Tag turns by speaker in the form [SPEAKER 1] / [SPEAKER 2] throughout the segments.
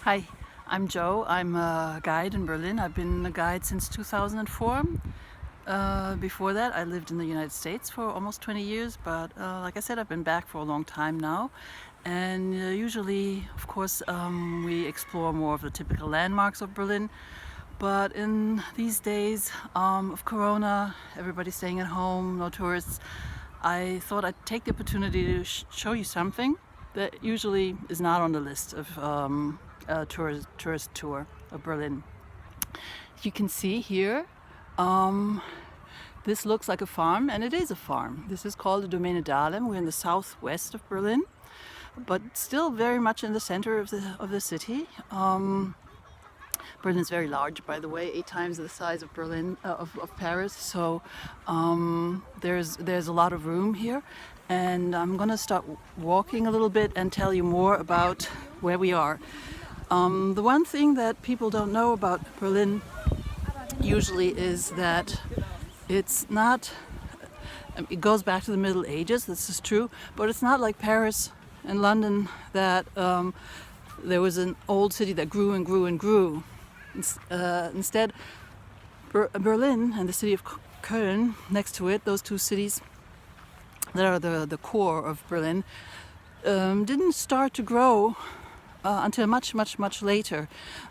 [SPEAKER 1] Hi, I'm Joe. I'm a guide in Berlin. I've been a guide since 2004. Before that, I lived in the United States for almost 20 years, but like I said, I've been back for a long time now. And usually, of course, we explore more of the typical landmarks of Berlin. But in these days of Corona, everybody's staying at home, no tourists, I thought I'd take the opportunity to show you something that usually is not on the list of a tourist tour of Berlin. You can see here, this looks like a farm, and it is a farm. This is called the Domäne Dahlem. We're in the southwest of Berlin, but still very much in the center of the city. Berlin is very large, by the way, 8 times the size of Berlin of Paris. So there's a lot of room here, and I'm gonna start walking a little bit and tell you more about where we are. The one thing that people don't know about Berlin usually is that it's not. It goes back to the Middle Ages. This is true, but it's not like Paris and London that there was an old city that grew and grew and grew. Instead, Berlin and the city of Köln next to it, those two cities that are the core of Berlin, didn't start to grow until much later.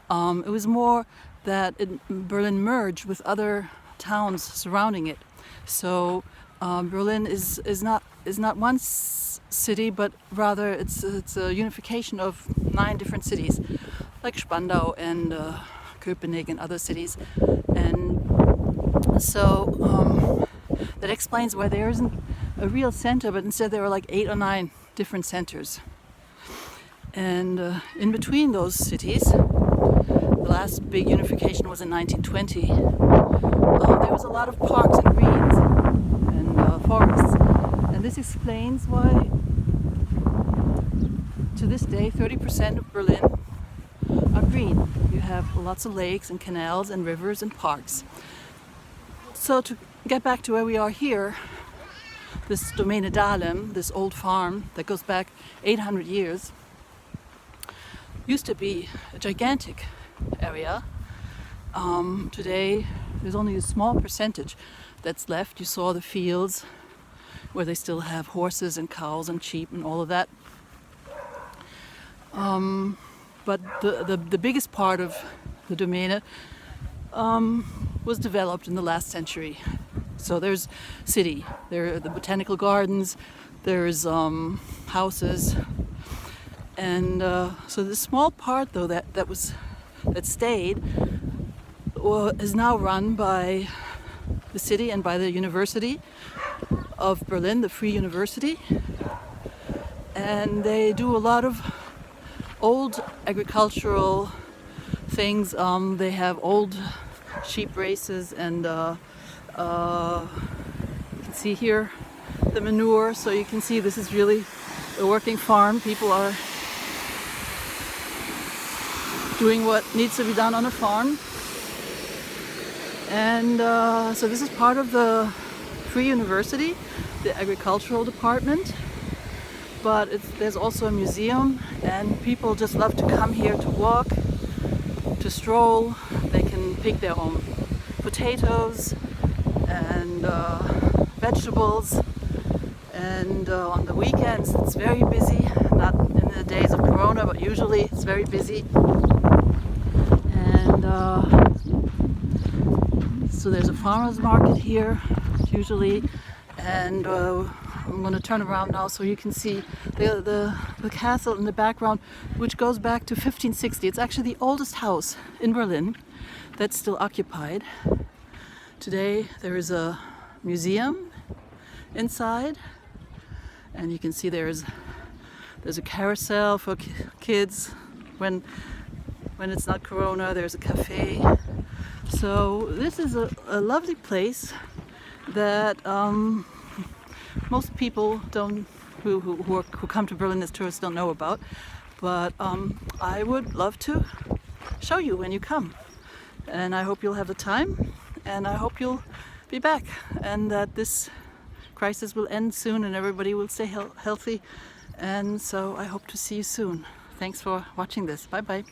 [SPEAKER 1] It was more that Berlin merged with other towns surrounding it. So Berlin is not one city, but rather it's a unification of 9 different cities, like Spandau and Köpenick and other cities. And so that explains why there isn't a real center, but instead there are like 8 or 9 different centers. And in between those cities, the last big unification was in 1920. There was a lot of parks and greens and forests, and this explains why to this day 30% of Berlin are green. You have lots of lakes and canals and rivers and parks. So to get back to where we are here, this Domane Dahlem, this old farm that goes back 800 years, used to be a gigantic area. Today there's only a small percentage that's left. You saw the fields where they still have horses and cows and sheep and all of that. But the biggest part of the Domäne was developed in the last century. So there's city, there are the botanical gardens, there's houses, and so the small part though that stayed is now run by the city and by the University of Berlin, the Free University, and they do a lot of old agricultural things. They have old sheep races, and you can see here the manure, so you can see this is really a working farm. People are doing what needs to be done on a farm. And so this is part of the Free University, the agricultural department. But there's also a museum, and people just love to come here to walk, to stroll. They can pick their own potatoes and vegetables, and on the weekends it's very busy, not in the days of Corona, but usually it's very busy. And so there's a farmer's market here usually, and I'm going to turn around now so you can see the castle in the background, which goes back to 1560. It's actually the oldest house in Berlin that's still occupied. Today there is a museum inside, and you can see there's a carousel for kids when it's not Corona. There's a cafe. So this is a lovely place that most people who come to Berlin as tourists don't know about, but I would love to show you when you come, and I hope you'll have the time, and I hope you'll be back, and that this crisis will end soon and everybody will stay healthy, and so I hope to see you soon. Thanks for watching this. Bye bye.